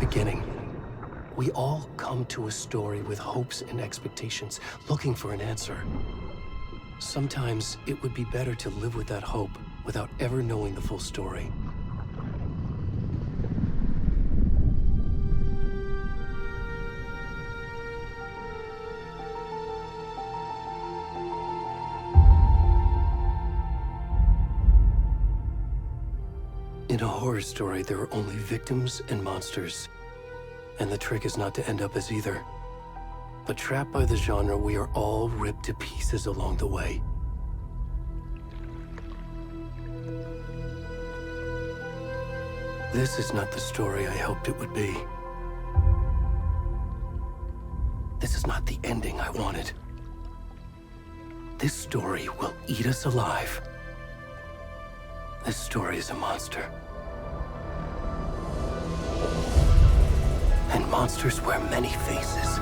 beginning. We all come to a story with hopes and expectations, looking for an answer. Sometimes it would be better to live with that hope without ever knowing the full story. In a horror story, there are only victims and monsters. And the trick is not to end up as either. But trapped by the genre, we are all ripped to pieces along the way. This is not the story I hoped it would be. This is not the ending I wanted. This story will eat us alive. This story is a monster. And monsters wear many faces.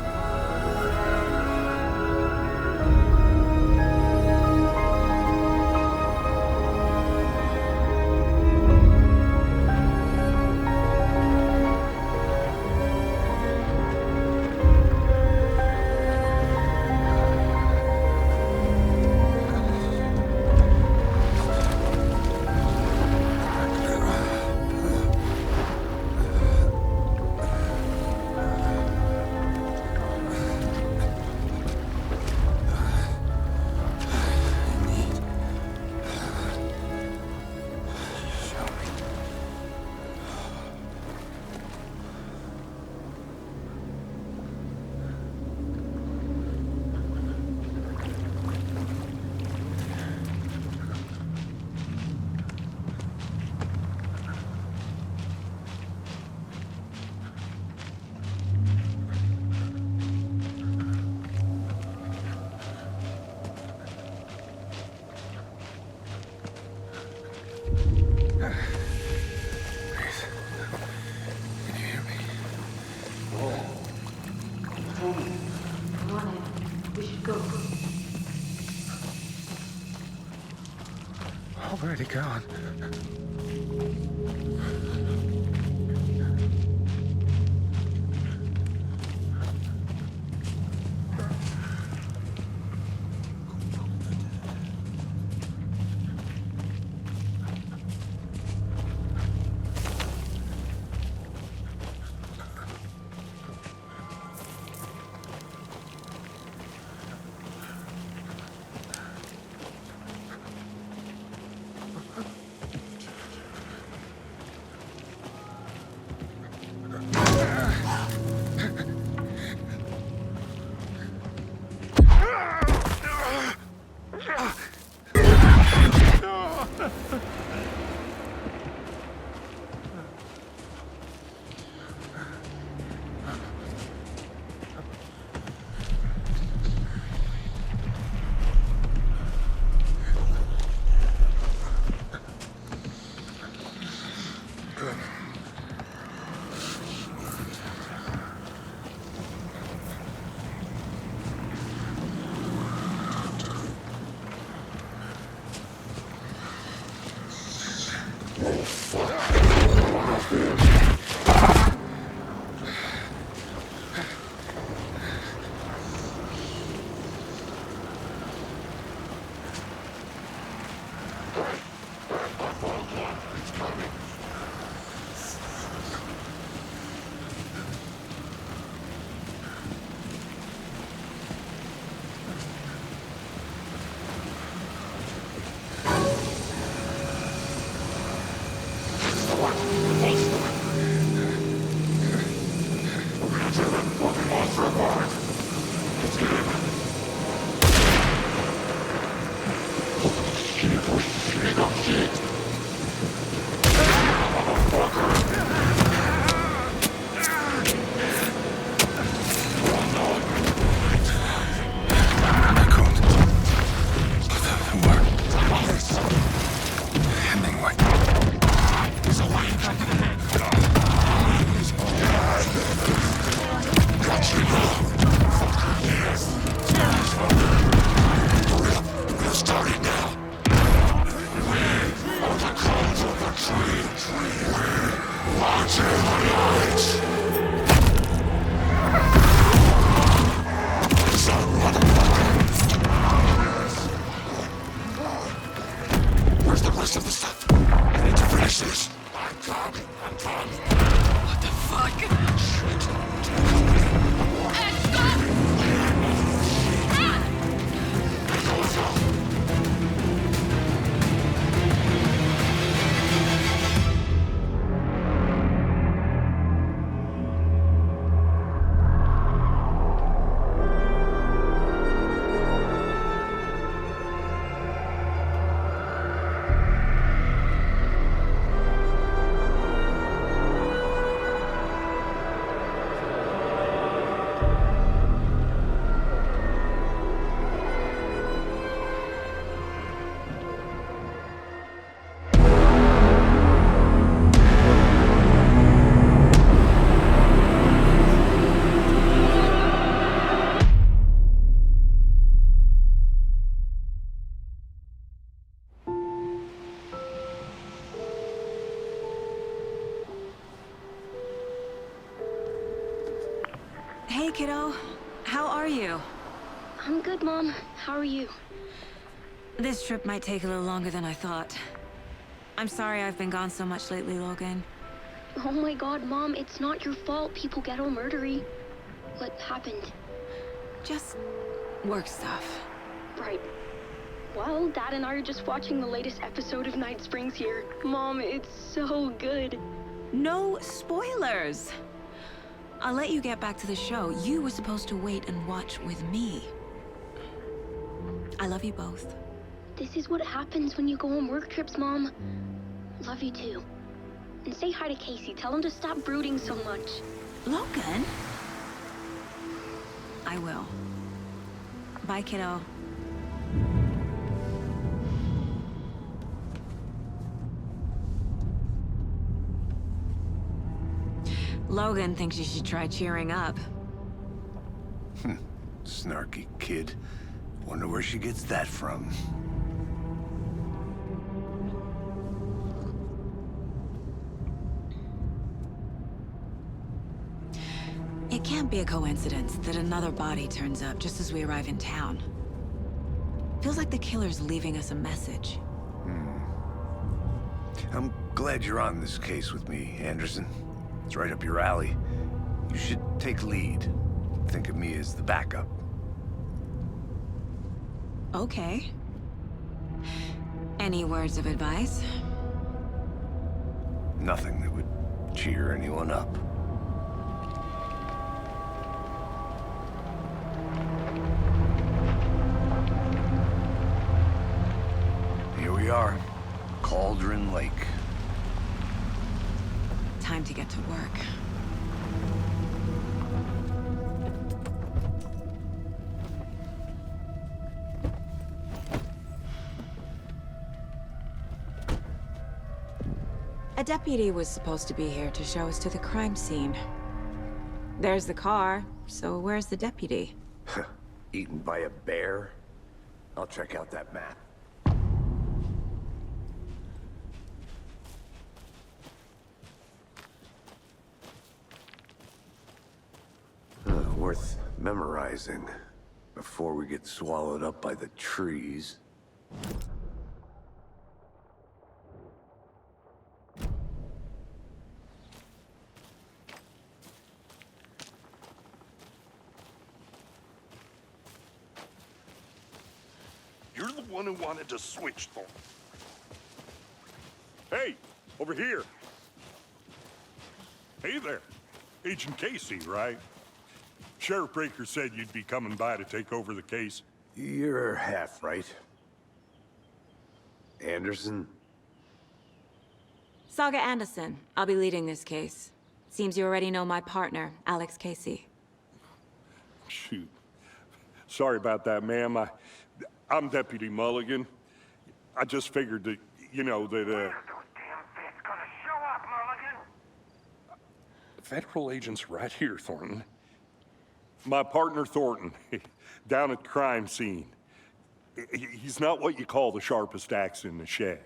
Where'd he gone? Watch the lights! Where's the rest of the stuff? I need to finish this. I'm coming. What the fuck? Hey, kiddo. How are you? I'm good, Mom. How are you? This trip might take a little longer than I thought. I'm sorry I've been gone so much lately, Logan. Oh my god, Mom, it's not your fault people get all murdery. What happened? Just work stuff. Right. Well, Dad and I are just watching the latest episode of Night Springs here. Mom, it's so good. No spoilers! I'll let you get back to the show. You were supposed to wait and watch with me. I love you both. This is what happens when you go on work trips, Mom. Love you too. And say hi to Casey. Tell him to stop brooding so much. Logan? I will. Bye, kiddo. Logan thinks you should try cheering up. Snarky kid. Wonder where she gets that from. It can't be a coincidence that another body turns up just as we arrive in town. Feels like the killer's leaving us a message. I'm glad you're on this case with me, Anderson. It's right up your alley. You should take lead. Think of me as the backup. Okay. Any words of advice? Nothing that would cheer anyone up. Here we are. Cauldron Lake. Time to get to work. A deputy was supposed to be here to show us to the crime scene. There's the car, so where's the deputy? Eaten by a bear? I'll check out that map. Worth memorizing before we get swallowed up by the trees. You're the one who wanted to switch, Thorne. Hey, over here. Hey there. Agent Casey, right? Sheriff Breaker said you'd be coming by to take over the case. You're half right. Anderson? Saga Anderson. I'll be leading this case. Seems you already know my partner, Alex Casey. Shoot. Sorry about that, ma'am. I'm Deputy Mulligan. I just figured that, you know, that, Where's those damn vets gonna show up, Mulligan? federal agent's right here, Thornton. My partner, Thornton, down at the crime scene. He's not what you call the sharpest axe in the shed.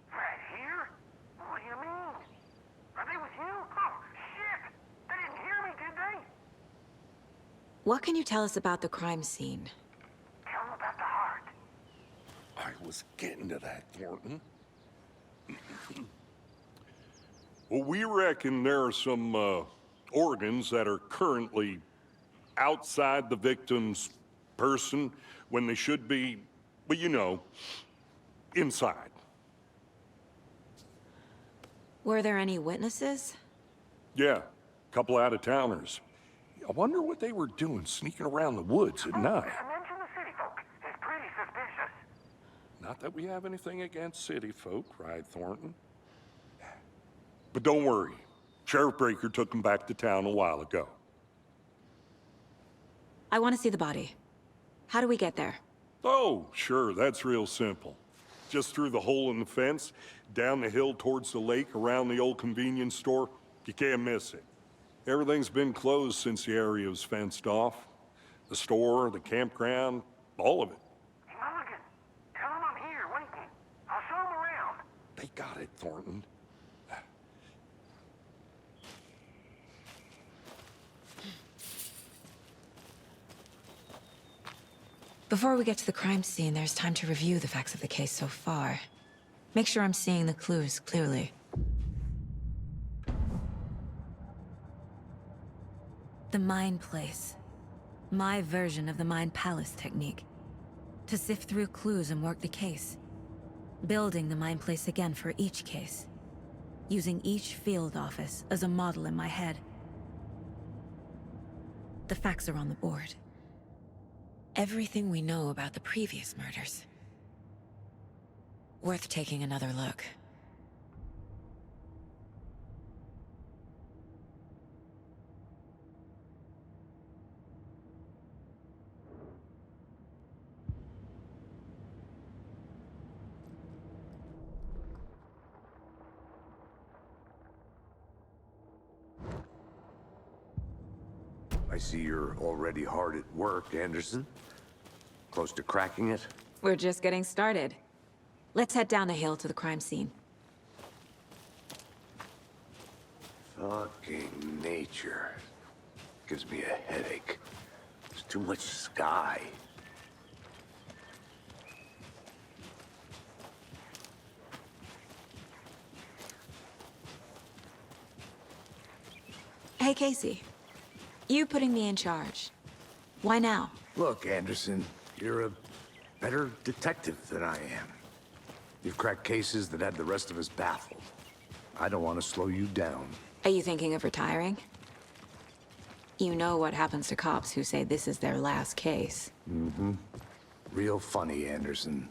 Right here? What do you mean? Are they with you? Oh, shit! They didn't hear me, did What can you tell us about the crime scene? Tell him about the heart. I was getting to that, Thornton. Well, we reckon there are some organs that are currently outside the victim's person when they should be, well, you know, inside. Were there any witnesses? Yeah, a couple out-of-towners. I wonder what they were doing sneaking around the woods at night. Mention the city folk. It's pretty suspicious. Not that we have anything against city folk, cried Thornton. But don't worry. Sheriff Breaker took them back to town a while ago. I want to see the body. How do we get there? Oh, sure, that's real simple. Just through the hole in the fence, down the hill towards the lake, around the old convenience store. You can't miss it. Everything's been closed since the area was fenced off. The store, the campground, all of it. Hey, Mulligan, tell him I'm here waiting. I'll show him around. They got it, Thornton. Before we get to the crime scene, there's time to review the facts of the case so far. Make sure I'm seeing the clues clearly. The Mind Place. My version of the Mind Palace technique. To sift through clues and work the case. Building the Mind Place again for each case. Using each field office as a model in my head. The facts are on the board. Everything we know about the previous murders. Worth taking another look. I see you're already hard at work, Anderson. Close to cracking it? We're just getting started. Let's head down the hill to the crime scene. Fucking nature. Gives me a headache. There's too much sky. Hey, Casey. You putting me in charge. Why now? Look, Anderson, you're a better detective than I am. You've cracked cases that had the rest of us baffled. I don't want to slow you down. Are you thinking of retiring? You know what happens to cops who say this is their last case. Mm-hmm. Real funny, Anderson.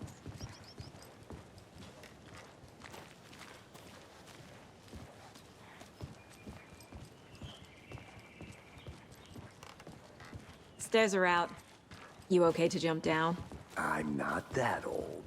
Stairs are out. You okay to jump down? I'm not that old.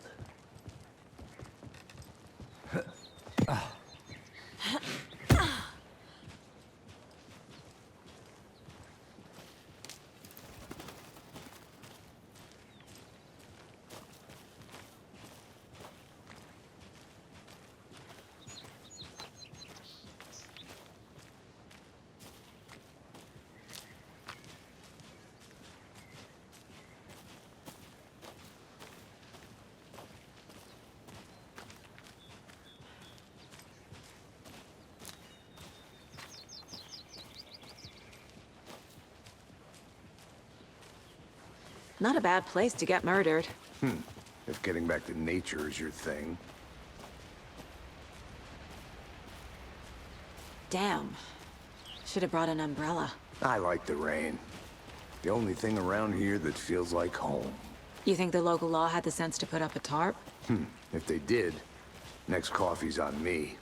Not a bad place to get murdered. If getting back to nature is your thing. Damn. Should have brought an umbrella. I like the rain. The only thing around here that feels like home. You think the local law had the sense to put up a tarp? If they did, next coffee's on me.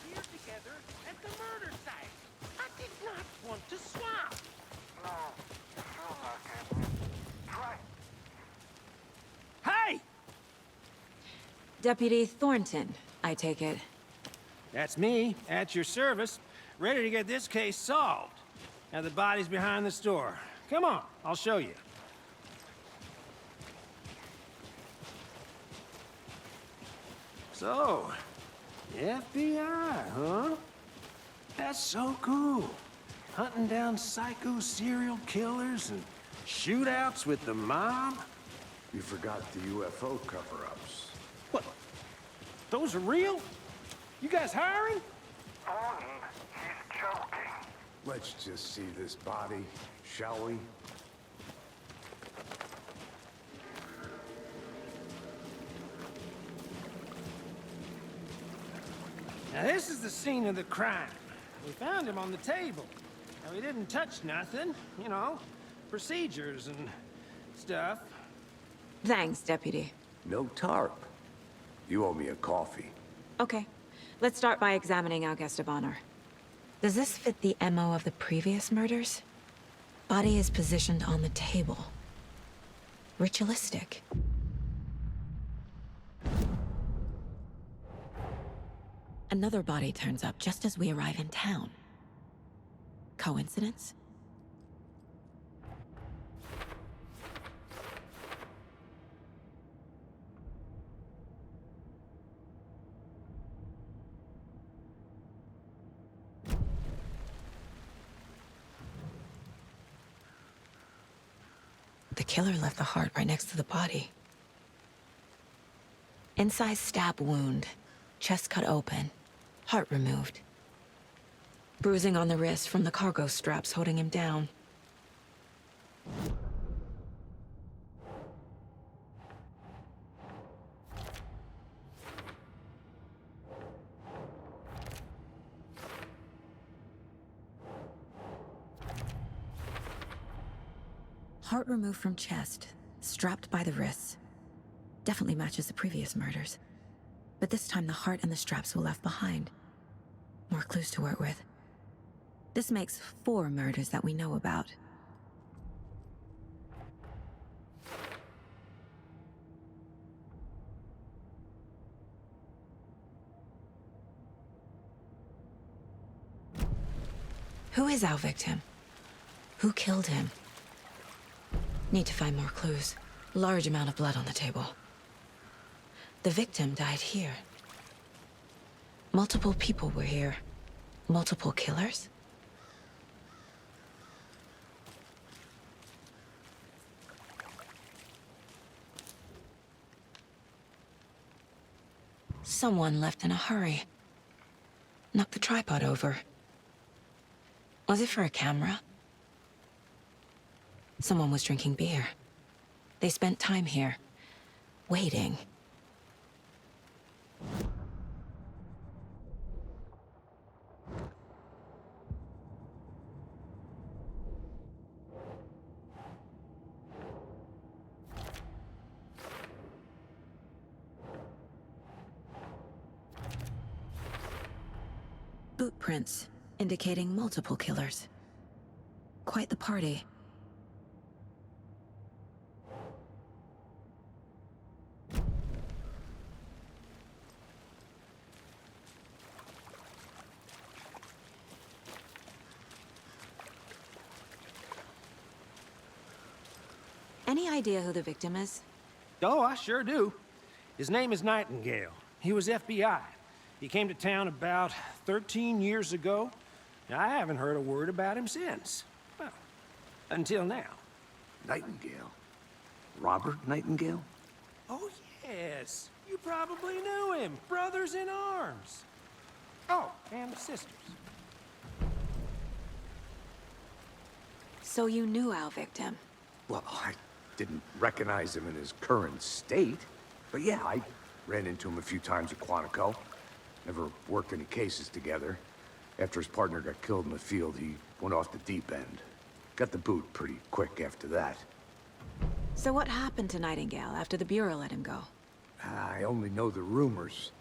Here together at the murder site. I did not want to swap. No, still not good. Try. Hey! Deputy Thornton, I take it. That's me, at your service, ready to get this case solved. Now the body's behind the store. Come on, I'll show you. So, FBI, huh? That's so cool. Hunting down psycho serial killers and shootouts with the mob? You forgot the UFO cover-ups. What? Those are real? You guys hiring? Gordon, he's joking. Let's just see this body, shall we? Now this is the scene of the crime. We found him on the table. Now, he didn't touch nothing, you know, procedures and stuff. Thanks, Deputy. No tarp. You owe me a coffee. Okay, let's start by examining our guest of honor. Does this fit the MO of the previous murders? Body is positioned on the table. Ritualistic. Another body turns up just as we arrive in town. Coincidence? The killer left the heart right next to the body. Incised stab wound, chest cut open, heart removed. Bruising on the wrist from the cargo straps holding him down. Heart removed from chest, strapped by the wrists. Definitely matches the previous murders. But this time the heart and the straps were left behind. More clues to work with. This makes 4 murders that we know about. Who is our victim? Who killed him? Need to find more clues. Large amount of blood on the table. The victim died here. Multiple people were here. Multiple killers? Someone left in a hurry. Knocked the tripod over. Was it for a camera? Someone was drinking beer. They spent time here, waiting. Boot prints, indicating multiple killers. Quite the party. Any idea who the victim is? Oh, I sure do. His name is Nightingale. He was FBI. He came to town about 13 years ago. I haven't heard a word about him since. Well, until now. Nightingale? Robert Nightingale? Oh, yes. You probably knew him. Brothers in arms. Oh, and sisters. So you knew our victim? Well, I didn't recognize him in his current state. But yeah, I ran into him a few times at Quantico. Never worked any cases together. After his partner got killed in the field, he went off the deep end. Got the boot pretty quick after that. So what happened to Nightingale after the Bureau let him go? I only know the rumors.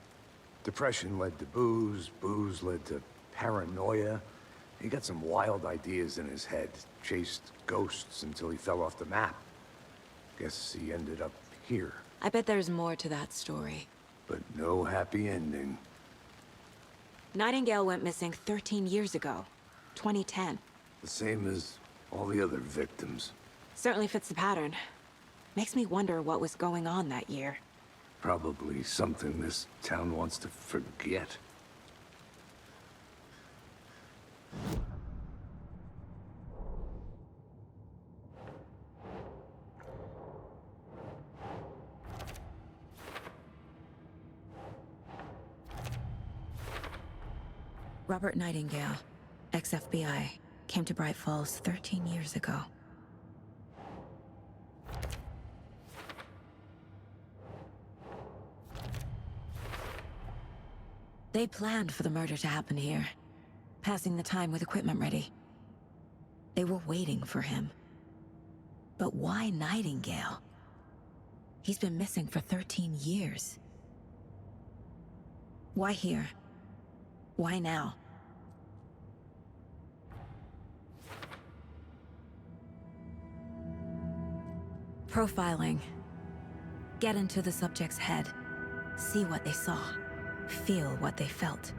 Depression led to booze, booze led to paranoia. He got some wild ideas in his head, chased ghosts until he fell off the map. Guess he ended up here, I bet there's more to that story. but no happy ending. Nightingale went missing 13 years ago, 2010. The same as all the other victims. Certainly fits the pattern. Makes me wonder what was going on that year. Probably something this town wants to forget. Robert Nightingale, ex-FBI, came to Bright Falls 13 years ago. They planned for the murder to happen here, passing the time with equipment ready. They were waiting for him. But why Nightingale? He's been missing for 13 years. Why here? Why now? Profiling. Get into the subject's head. See what they saw. Feel what they felt.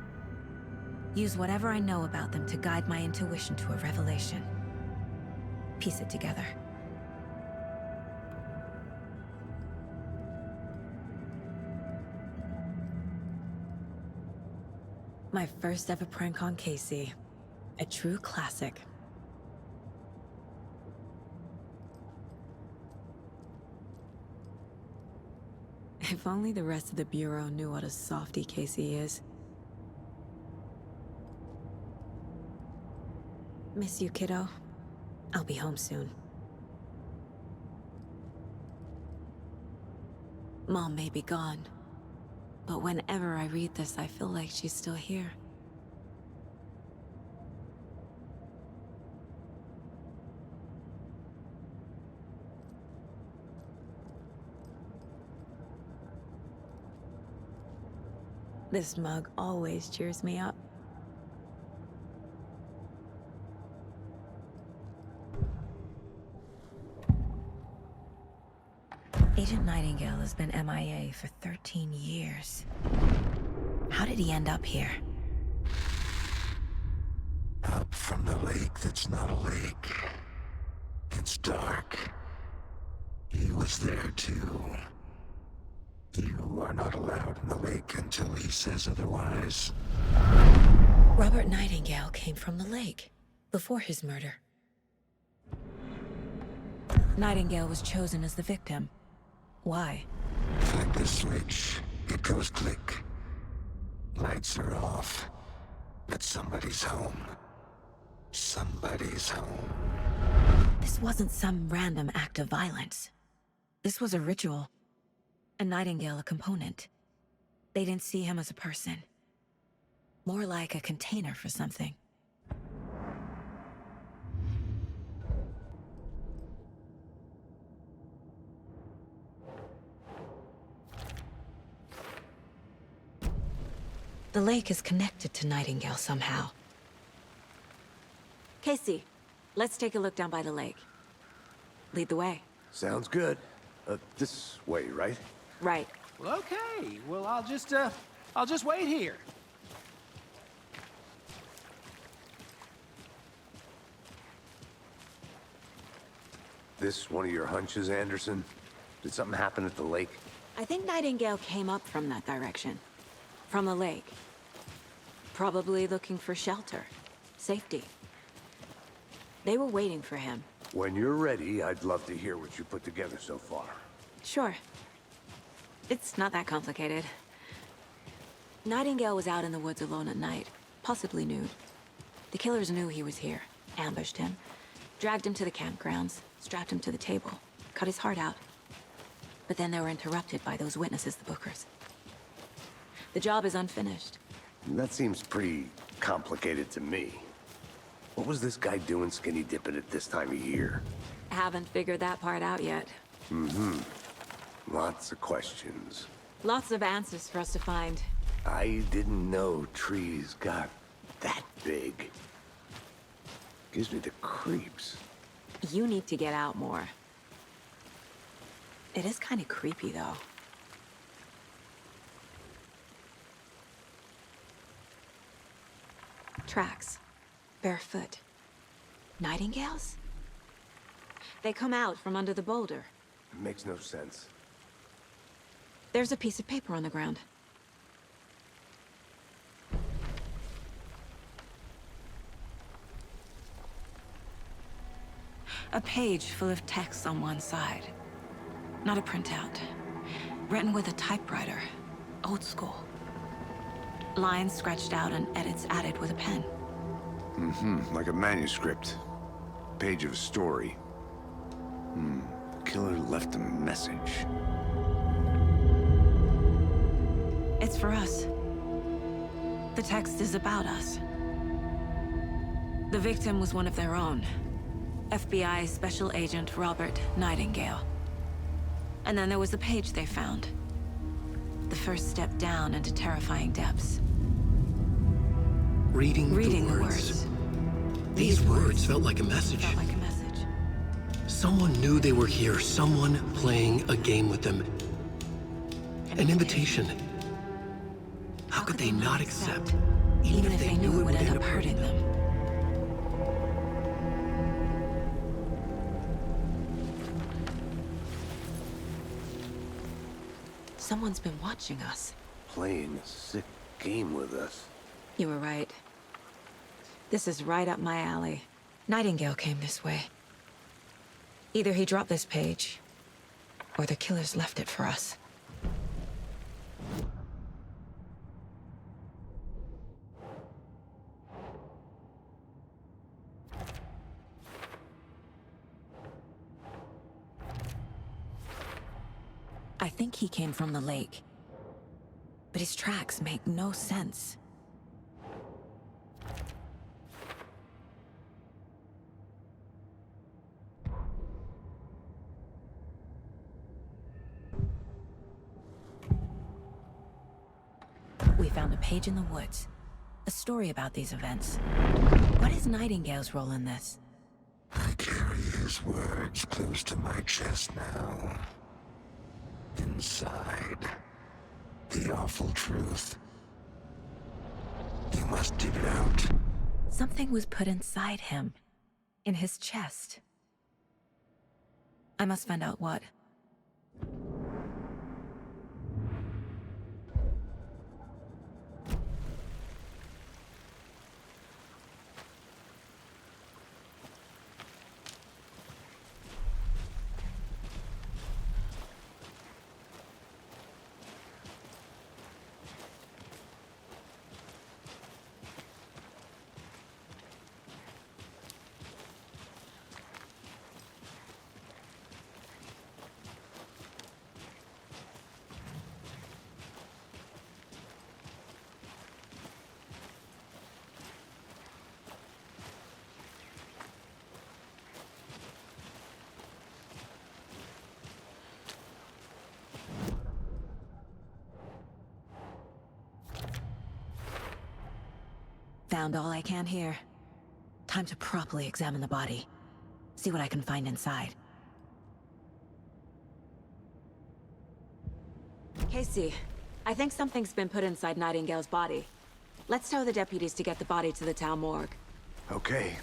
Use whatever I know about them to guide my intuition to a revelation. Piece it together. My first ever prank on Casey. A true classic. If only the rest of the Bureau knew what a softie Casey is. Miss you, kiddo. I'll be home soon. Mom may be gone, but whenever I read this, I feel like she's still here. This mug always cheers me up. Agent Nightingale has been MIA for 13 years. How did he end up here? Up from the lake that's not a lake. It's dark. He was there too. You are not allowed in the lake until he says otherwise. Robert Nightingale came from the lake, before his murder. Nightingale was chosen as the victim. Why? Flick the switch, it goes click. Lights are off, but somebody's home. Somebody's home. This wasn't some random act of violence. This was a ritual. And Nightingale a component. They didn't see him as a person. More like a container for something. The lake is connected to Nightingale somehow. Casey, let's take a look down by the lake. Lead the way. Sounds good. This way, right? Right. Well, okay. Well, I'll just wait here. This one of your hunches, Anderson? Did something happen at the lake? I think Nightingale came up from that direction. From the lake. Probably looking for shelter. Safety. They were waiting for him. When you're ready, I'd love to hear what you put together so far. Sure. It's not that complicated. Nightingale was out in the woods alone at night, possibly nude. The killers knew he was here, ambushed him, dragged him to the campgrounds, strapped him to the table, cut his heart out. But then they were interrupted by those witnesses, the Bookers. The job is unfinished. That seems pretty complicated to me. What was this guy doing skinny dipping at this time of year? Haven't figured that part out yet. Lots of questions. Lots of answers for us to find. I didn't know trees got that big. Gives me the creeps. You need to get out more. It is kind of creepy, though. Tracks. Barefoot. Nightingales? They come out from under the boulder. It makes no sense. There's a piece of paper on the ground. A page full of text on one side. Not a printout. Written with a typewriter. Old school. Lines scratched out and edits added with a pen. Like a manuscript. Page of a story. The killer left a message. It's for us. The text is about us. The victim was one of their own. FBI Special Agent Robert Nightingale. And then there was the page they found. The first step down into terrifying depths. Reading The the words. These words felt like a message. Felt like a message. Someone knew they were here, someone playing a game with them. An invitation. How could they not accept, even if they knew it would end up hurting them? Someone's been watching us. Playing a sick game with us. You were right. This is right up my alley. Nightingale came this way. Either he dropped this page, or the killers left it for us. I think he came from the lake. But his tracks make no sense. We found a page in the woods. A story about these events. What is Nightingale's role in this? I carry his words close to my chest now. Inside, the awful truth. You must dig it out. Something was put inside him. In his chest. I must find out what. Found all I can here. Time to properly examine the body. See what I can find inside. Casey, I think something's been put inside Nightingale's body. Let's tell the deputies to get the body to the town morgue. Okay.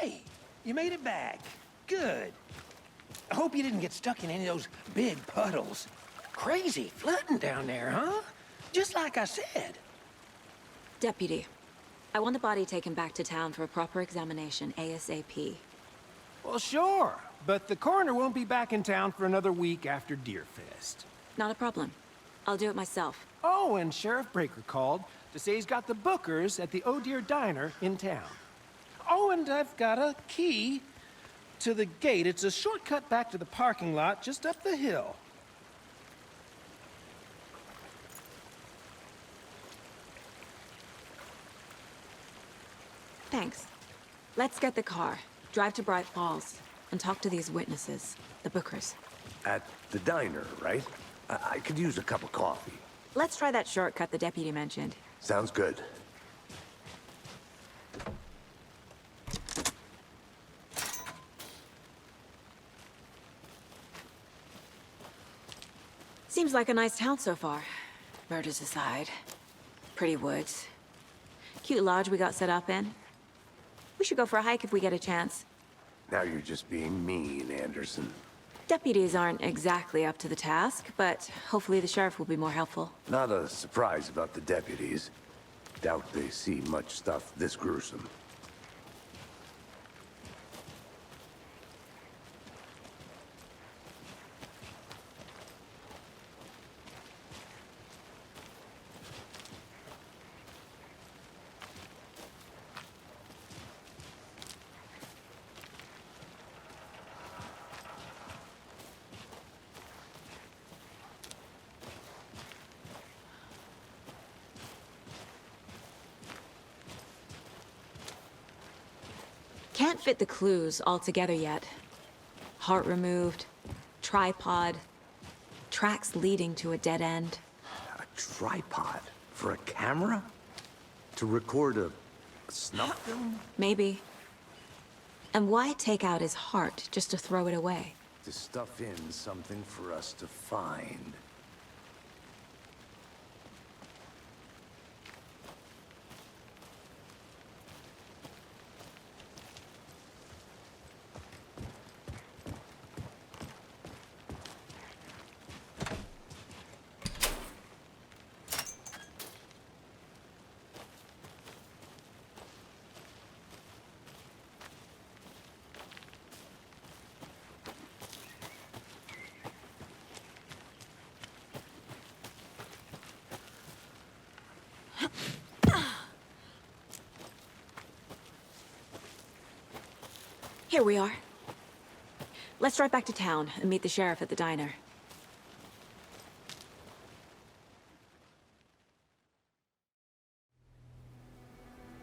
Hey, you made it back. Good. I hope you didn't get stuck in any of those big puddles. Crazy flooding down there, huh? Just like I said. Deputy, I want the body taken back to town for a proper examination ASAP. Well, sure. But the coroner won't be back in town for another week after Deerfest. Not a problem. I'll do it myself. Oh, and Sheriff Breaker called to say he's got the bookers at the Oh Dear Diner in town. Oh, and I've got a key to the gate. It's a shortcut back to the parking lot just up the hill. Thanks. Let's get the car, drive to Bright Falls, and talk to these witnesses, the bookers. At the diner, right? I could use a cup of coffee. Let's try that shortcut the deputy mentioned. Sounds good. Seems like a nice town so far, murders aside. Pretty woods. Cute lodge we got set up in. We should go for a hike if we get a chance. Now you're just being mean, Anderson. Deputies aren't exactly up to the task, but hopefully the sheriff will be more helpful. Not a surprise about the deputies. Doubt they see much stuff this gruesome. Can't fit the clues all together yet. Heart removed, tripod, tracks leading to a dead end. A tripod? For a camera? To record a snuff film? Maybe. And why take out his heart just to throw it away? To stuff in something for us to find. Here we are. Let's drive back to town and meet the sheriff at the diner.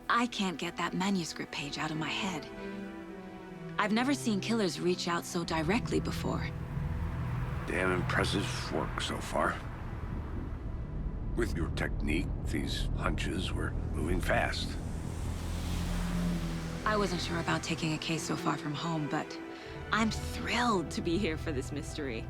I can't get that manuscript page out of my head. I've never seen killers reach out so directly before. Damn impressive work so far. With your technique, these hunches were moving fast. I wasn't sure about taking a case so far from home, but I'm thrilled to be here for this mystery.